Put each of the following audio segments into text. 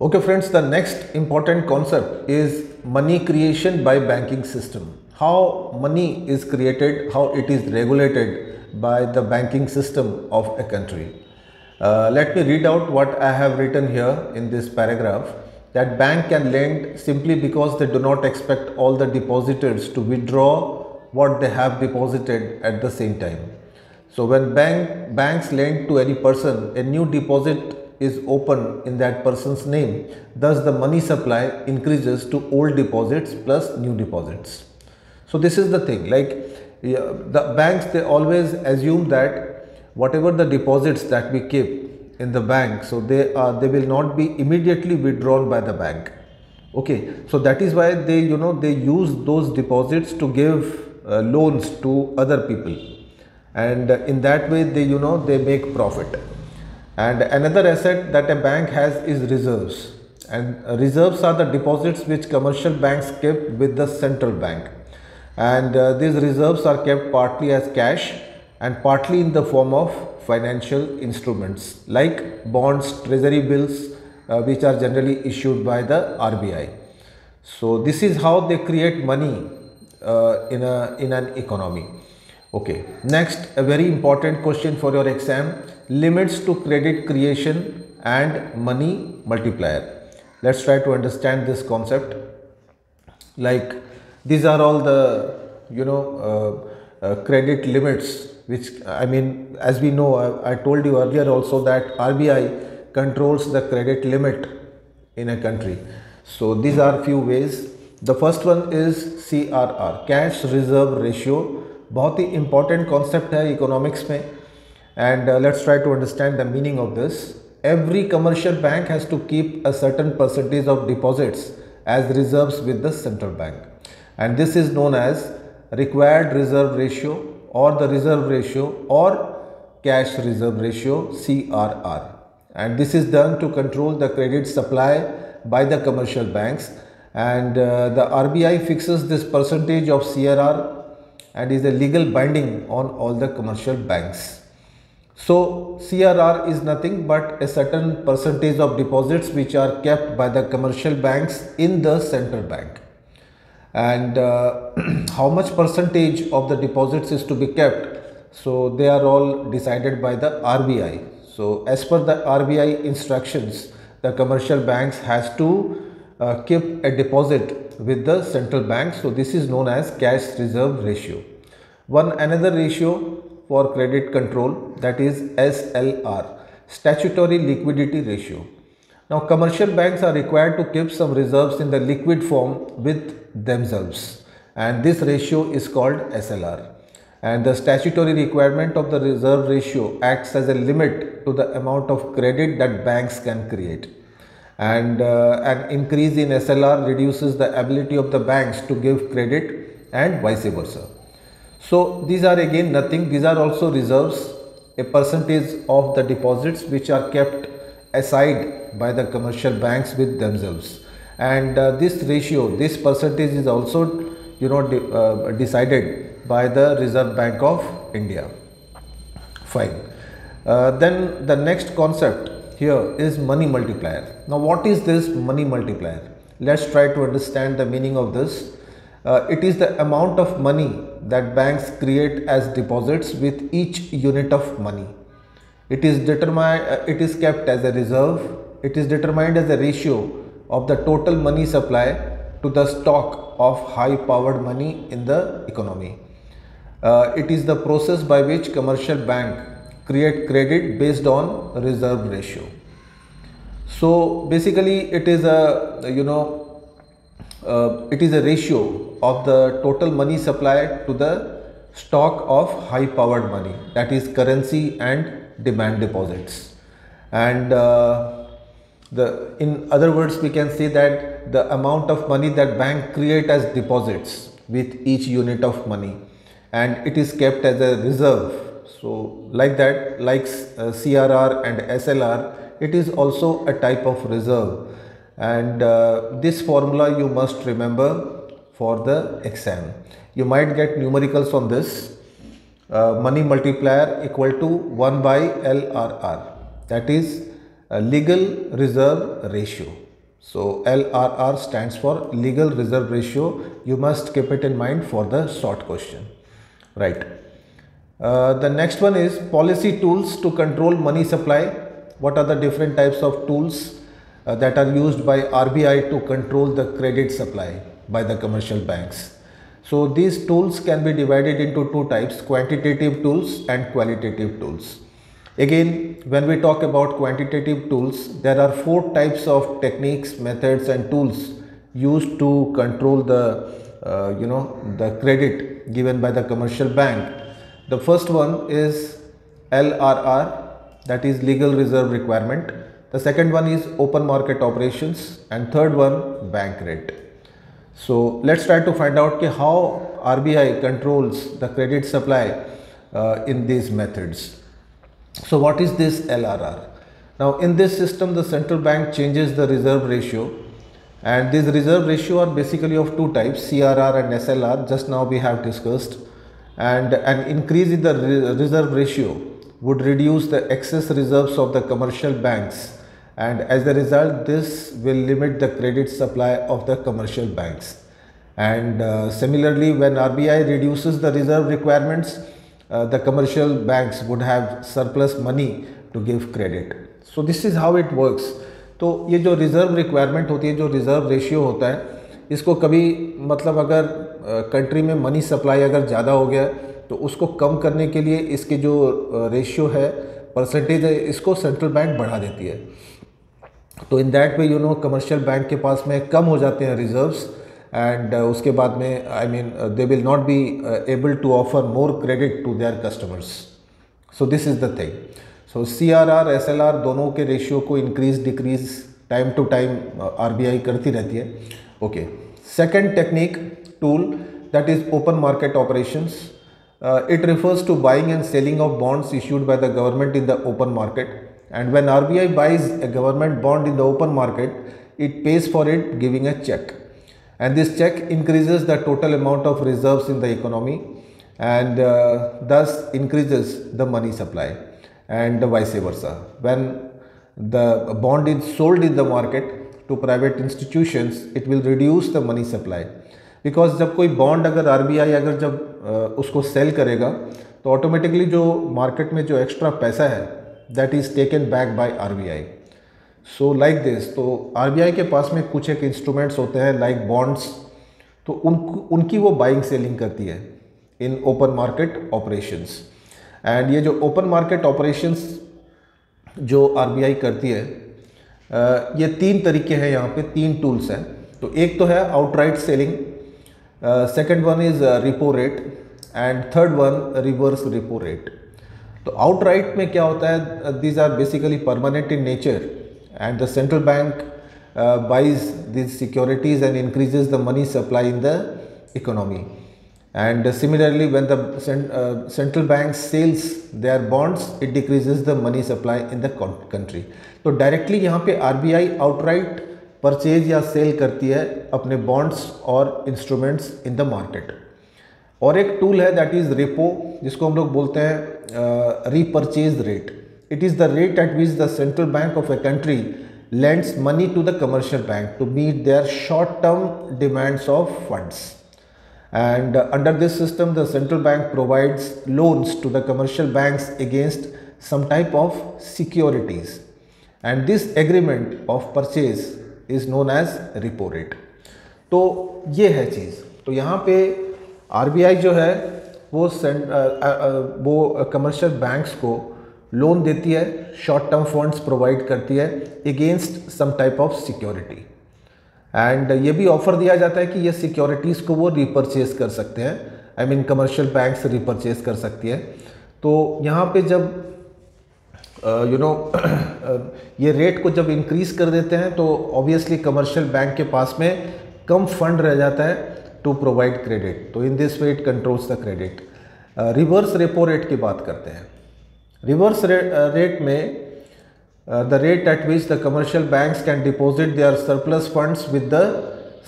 Okay friends, the next important concept is money creation by banking system. How money is created, how it is regulated by the banking system of a country. Let me read out what I have written here in this paragraph, that bank can lend simply because they do not expect all the depositors to withdraw what they have deposited at the same time. So when banks lend to any person, a new deposit is open in that person's name. Thus the money supply increases to old deposits plus new deposits. So this is the thing, like the banks, they always assume that whatever the deposits that we keep in the bank, so they will not be immediately withdrawn by the bank. Okay, so that is why they they use those deposits to give loans to other people, and in that way they make profit. And another asset that a bank has is reserves, and reserves are the deposits which commercial banks keep with the central bank, and these reserves are kept partly as cash and partly in the form of financial instruments like bonds, treasury bills, which are generally issued by the RBI. So this is how they create money in an economy. Okay, next, a very important question for your exam: limits to credit creation and money multiplier. Let's try to understand this concept. Like, these are all the credit limits, which as we know, I told you earlier also that RBI controls the credit limit in a country. So these are few ways. The first one is CRR, cash reserve ratio. बहुत ही important concept है economics में, and let's try to understand the meaning of this. Every commercial bank has to keep a certain percentage of deposits as reserves with the central bank, and this is known as required reserve ratio or the reserve ratio or cash reserve ratio, CRR, and this is done to control the credit supply by the commercial banks, and the RBI fixes this percentage of CRR and is a legal binding on all the commercial banks. So CRR is nothing but a certain percentage of deposits which are kept by the commercial banks in the central bank, and how much percentage of the deposits is to be kept, so they are all decided by the RBI. So as per the RBI instructions, the commercial banks has to keep a deposit with the central bank. So this is known as cash reserve ratio. Another ratio for credit control, that is SLR, statutory liquidity ratio. Now commercial banks are required to keep some reserves in the liquid form with themselves, and this ratio is called SLR, and the statutory requirement of the reserve ratio acts as a limit to the amount of credit that banks can create, and an increase in SLR reduces the ability of the banks to give credit and vice versa. So these are again nothing, these are also reserves, a percentage of the deposits which are kept aside by the commercial banks with themselves, and this ratio, this percentage is also decided by the Reserve Bank of India. Fine. Then the next concept here is money multiplier. Now what is this money multiplier? Let's try to understand the meaning of this. It is the amount of money that banks create as deposits with each unit of money. It is determined, it is kept as a reserve. It is determined as a ratio of the total money supply to the stock of high powered money in the economy. It is the process by which commercial bank create credit based on reserve ratio. So basically it is a it is a ratio of the total money supply to the stock of high powered money, that is currency and demand deposits, and in other words we can say that the amount of money that bank create as deposits with each unit of money, and it is kept as a reserve. So like that, like CRR and SLR, it is also a type of reserve, and this formula you must remember for the exam. You might get numericals on this. Money multiplier equal to 1 by LRR, that is legal reserve ratio. So LRR stands for legal reserve ratio. You must keep it in mind for the short question, right? The next one is policy tools to control money supply. What are the different types of tools that are used by RBI to control the credit supply by the commercial banks? So these tools can be divided into two types: quantitative tools and qualitative tools. Again, when we talk about quantitative tools, there are four types of techniques, methods and tools used to control the credit given by the commercial bank. The first one is LRR, that is legal reserve requirement. The second one is open market operations, and third one bank rate. So let's try to find out how RBI controls the credit supply in these methods. So what is this LRR? Now in this system, the central bank changes the reserve ratio, and these reserve ratio are basically of two types, CRR and SLR. Just now we have discussed, and an increase in the reserve ratio would reduce the excess reserves of the commercial banks, and as a result this will limit the credit supply of the commercial banks. And similarly, when RBI reduces the reserve requirements, the commercial banks would have surplus money to give credit. So this is how it works. तो ये जो reserve requirement होती है, जो reserve ratio होता है, इसको कभी मतलब अगर कंट्री में मनी सप्लाई अगर ज़्यादा हो गया तो उसको कम करने के लिए इसके जो रेशियो है, परसेंटेज है, इसको सेंट्रल बैंक बढ़ा देती है. तो in that way commercial bank के पास में कम हो जाते हैं रिजर्व्स, एंड उसके बाद में I mean they will not be able to offer more credit to their customers. So this is the thing. So CRR SLR दोनों के रेशियो को increase decrease time to time RBI करती रहती है. Okay, second technique tool, that is open market operations. It refers to buying and selling of bonds issued by the government in the open market. And when RBI buys a government bond in the open market, it pays for it giving a check. And this check increases the total amount of reserves in the economy, and thus increases the money supply, and vice versa. When the bond is sold in the market to private institutions, it will reduce the money supply. Because जब कोई bond अगर RBI अगर जब उसको cell करेगा तो automatically जो market में जो एक्स्ट्रा पैसा है that is taken back by RBI. So like this. तो RBI के पास में कुछ एक इंस्ट्रूमेंट्स होते हैं लाइक बॉन्ड्स, तो उनकी वो बाइंग सेलिंग करती है in open market operations. And ये जो ओपन मार्केट ऑपरेशंस जो RBI करती है, ये तीन तरीके हैं, यहाँ पे तीन टूल्स हैं. तो एक तो है outright selling, second one is repo rate, and third one reverse repo rate. तो आउटराइट में क्या होता है, these are basically permanent in nature, and the central bank buys these securities and increases the money supply in the economy. And similarly when the central bank sells their bonds, it decreases the money supply in the country. तो directly यहाँ पे RBI outright purchase या cell करती है अपने bonds और instruments in the market. और एक टूल है दैट इज़ रेपो, जिसको हम लोग बोलते हैं repurchase rate. It is the rate at which the central bank of a country lends money to the commercial bank to meet their short term demands of funds. And under this system, the central bank provides loans to the commercial banks against some type of securities, and this agreement of purchase is known as repo rate. तो ये है चीज़. तो यहाँ पे RBI जो है वो commercial banks को लोन देती है, शॉर्ट टर्म फंड्स प्रोवाइड करती है against some type of security, and ये भी ऑफर दिया जाता है कि ये सिक्योरिटीज़ को वो रिपर्चेज कर सकते हैं. I mean commercial banks repurchase कर सकती है. तो यहाँ पे जब ये रेट को जब इंक्रीज कर देते हैं तो ऑब्वियसली कमर्शियल बैंक के पास में कम फंड रह जाता है टू प्रोवाइड क्रेडिट. तो in this way it controls the credit. Reverse repo rate की बात करते हैं. रिवर्स रेट में the rate at which the commercial banks can deposit their surplus funds with the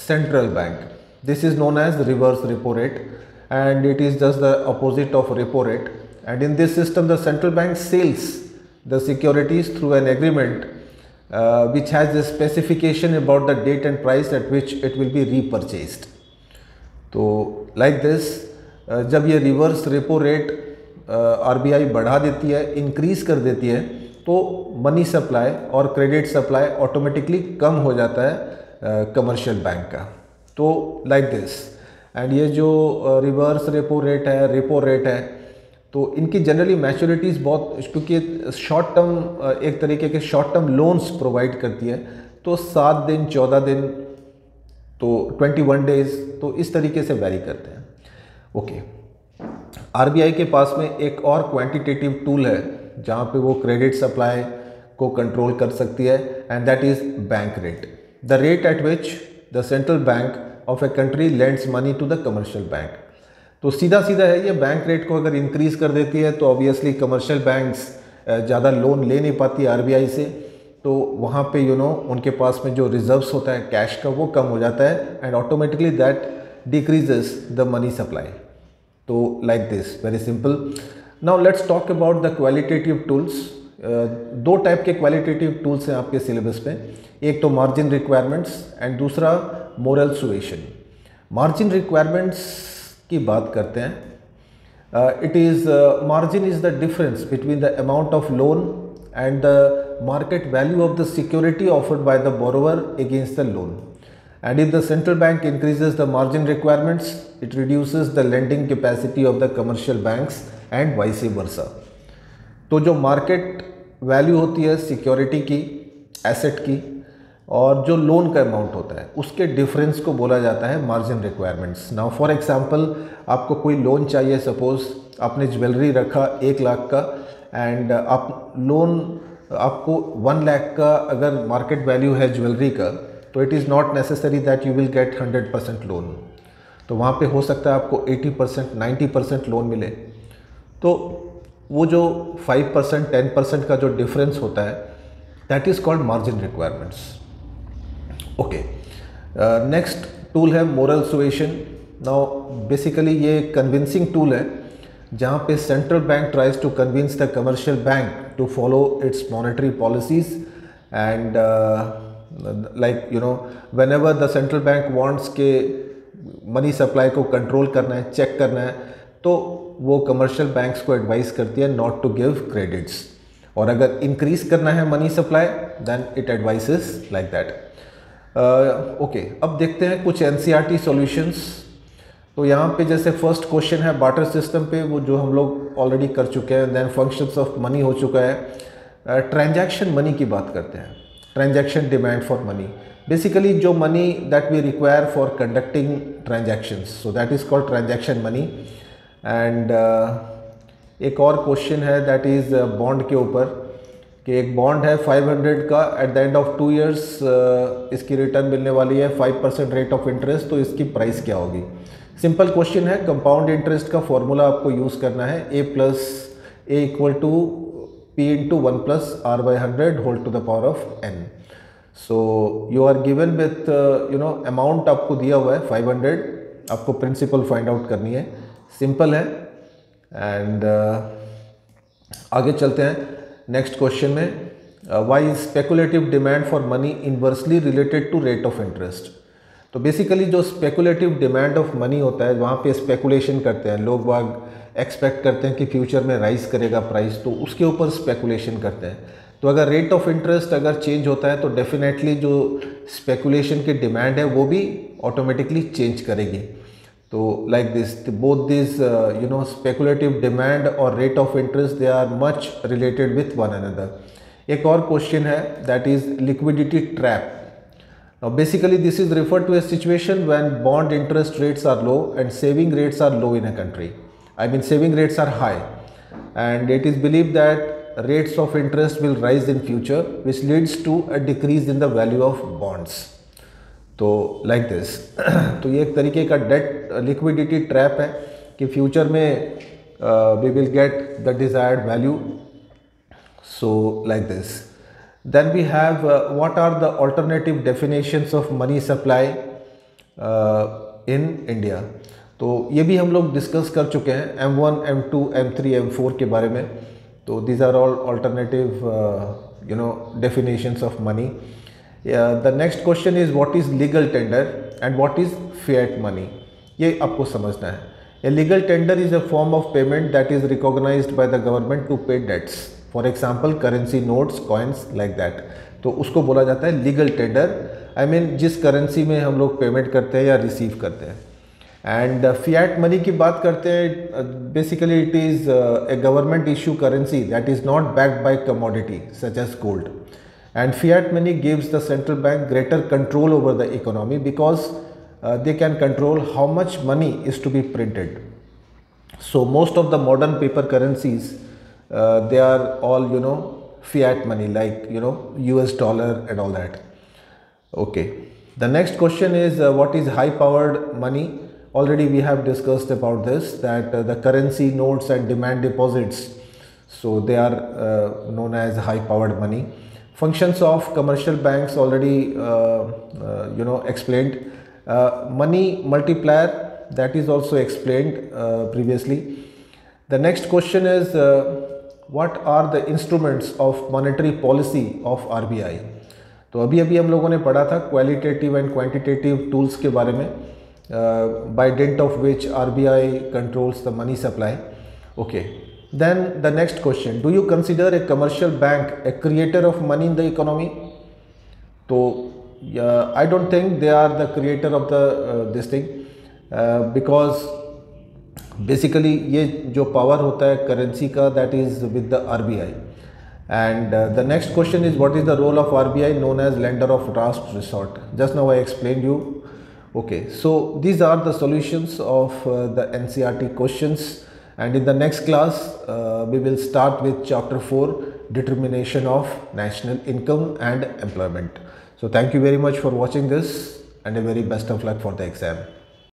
central bank, this is known as reverse repo rate, and it is just the opposite of repo rate. And in this system the central bank sells the securities through an agreement which has a specification about the date and price at which it will be repurchased. तो like this, जब ये reverse repo rate RBI बढ़ा देती है, increase कर देती है, तो मनी सप्लाई और क्रेडिट सप्लाई ऑटोमेटिकली कम हो जाता है कमर्शियल बैंक का. तो लाइक दिस. एंड ये जो रिवर्स रेपो रेट है, तो इनकी जनरली मैच्योरिटीज़ बहुत, क्योंकि शॉर्ट टर्म एक तरीके के शॉर्ट टर्म लोन्स प्रोवाइड करती है, तो 7 दिन 14 दिन तो 21 डेज, तो इस तरीके से वेरी करते हैं. ओके. RBI के पास में एक और क्वांटिटेटिव टूल है जहाँ पे वो क्रेडिट सप्लाई को कंट्रोल कर सकती है, and that is bank rate. The rate at which the central bank of a country lends money to the commercial bank. तो सीधा है, ये बैंक रेट को अगर इंक्रीज कर देती है तो ऑब्वियसली कमर्शियल बैंक्स ज़्यादा लोन ले नहीं पाती RBI से, तो वहाँ पे उनके पास में जो रिजर्व्स होता है कैश का, वो कम हो जाता है, and automatically that decreases the money supply. तो like this, very simple. Now let's talk about the qualitative tools. 2 type के क्वालिटेटिव टूल्स हैं आपके सिलेबस में. एक तो मार्जिन रिक्वायरमेंट्स एंड दूसरा मोरल सुएशन. मार्जिन रिक्वायरमेंट्स की बात करते हैं. Margin is the difference between the amount of loan and the market value of the security offered by the borrower against the loan. And if the central bank increases the margin requirements, it reduces the lending capacity of the commercial banks and vice versa. तो जो market value होती है security की, asset की, और जो loan का amount होता है, उसके डिफरेंस को बोला जाता है margin requirements. Now for example, आपको कोई लोन चाहिए, सपोज आपने ज्वेलरी रखा 1 लाख का, एंड आप लोन आपको 1 लाख का अगर मार्केट वैल्यू है ज्वेलरी का, तो it is not necessary that you will get 100% loan. तो वहाँ पे हो सकता है आपको 80% 90% लोन मिले. तो वो जो 5% 10% का जो डिफरेंस होता है, that is called margin requirements. Okay. Next tool है मोरल सुएशन. नाउ बेसिकली ये कन्विंसिंग टूल है जहाँ पे central bank tries to convince the commercial bank to follow its monetary policies, and whenever the central bank wants के money supply को control करना है, check करना है, तो वो कमर्शियल बैंक्स को एडवाइस करती है नॉट टू गिव क्रेडिट्स. और अगर इंक्रीज करना है money supply, then it advises like that. Okay. अब देखते हैं कुछ NCERT सॉल्यूशंस. तो यहाँ पे जैसे फर्स्ट क्वेश्चन है बार्टर सिस्टम पे, वो जो हम लोग ऑलरेडी कर चुके हैं. देन फंक्शंस ऑफ मनी हो चुका है. ट्रांजैक्शन मनी की बात करते हैं. Transaction demand for money, basically जो money that we require for conducting transactions, so that is called transaction money. And एक और क्वेश्चन है दैट इज़ बॉन्ड के ऊपर, कि एक बॉन्ड है 500 का, at the end of 2 years इसकी रिटर्न मिलने वाली है 5% रेट ऑफ इंटरेस्ट, तो इसकी प्राइस क्या होगी. सिंपल क्वेश्चन है. कंपाउंड इंटरेस्ट का फॉर्मूला आपको यूज़ करना है, A equal to P into 1 plus R by 100 whole to the power of n. So you are given with amount आपको दिया हुआ है 500, आपको प्रिंसिपल फाइंड आउट करनी है. सिंपल है. एंड आगे चलते हैं नेक्स्ट क्वेश्चन में. Why speculative demand for money inversely related to rate of interest. तो बेसिकली जो स्पेकुलेटिव डिमांड ऑफ मनी होता है, वहाँ पे स्पेकुलेशन करते हैं लोग, बाग एक्सपेक्ट करते हैं कि फ्यूचर में राइज करेगा प्राइस, तो उसके ऊपर स्पेकुलेशन करते हैं. तो अगर रेट ऑफ इंटरेस्ट अगर चेंज होता है, तो डेफिनेटली जो स्पेकुलेशन की डिमांड है वो भी ऑटोमेटिकली चेंज करेगी. तो like this, both this speculative demand और rate of interest, they are much related with one another. एक और क्वेश्चन है that is liquidity trap. Now basically this is referred to a situation when bond interest rates are low and saving rates are low in a country. I mean saving rates are high, and it is believed that rates of interest will rise in future, which leads to a decrease in the value of bonds. तो like this. तो ये एक तरीके का date liquidity trap है कि future में we will get the desired value. So like this. Then we have what are the alternative definitions of money supply in India. तो ये भी हम लोग डिस्कस कर चुके हैं M1, M2, M3, M4 के बारे में. तो these are all alternative definitions of money. The next question is what is legal tender and what is fiat money. ये आपको समझना है. A legal tender is a form of payment that is recognized by the government to pay debts. For example, currency notes, coins like that. तो उसको बोला जाता है legal tender. I mean जिस करेंसी में हम लोग पेमेंट करते हैं या रिसीव करते हैं. एंड फिएट मनी की बात करते हैं, basically it is a government issue currency that is not backed by commodity such as gold. And fiat money gives the central bank greater control over the economy because they can control how much money is to be printed. So most of the modern paper currencies they are all fiat money, like US dollar and all that. Okay, the next question is what is high powered money. Already we have discussed about this, that the currency notes and demand deposits, so they are known as high powered money. Functions of commercial banks already explained. Money multiplier, that is also explained previously. The next question is what are the instruments of monetary policy of RBI. तो अभी हम लोगों ने पढ़ा था qualitative and quantitative tools के बारे में, by dint of which RBI controls the money supply. Okay, then the next question, do you consider a commercial bank a creator of money in the economy? तो I don't think they are the creator of the this thing, because basically ये जो power होता है currency का, that is with the RBI. And the next question is what is the role of RBI, known as lender of last resort. Just now I explained you. Okay, so these are the solutions of the NCERT questions, and in the next class we will start with chapter 4, determination of national income and employment. So thank you very much for watching this, and a very best of luck for the exam.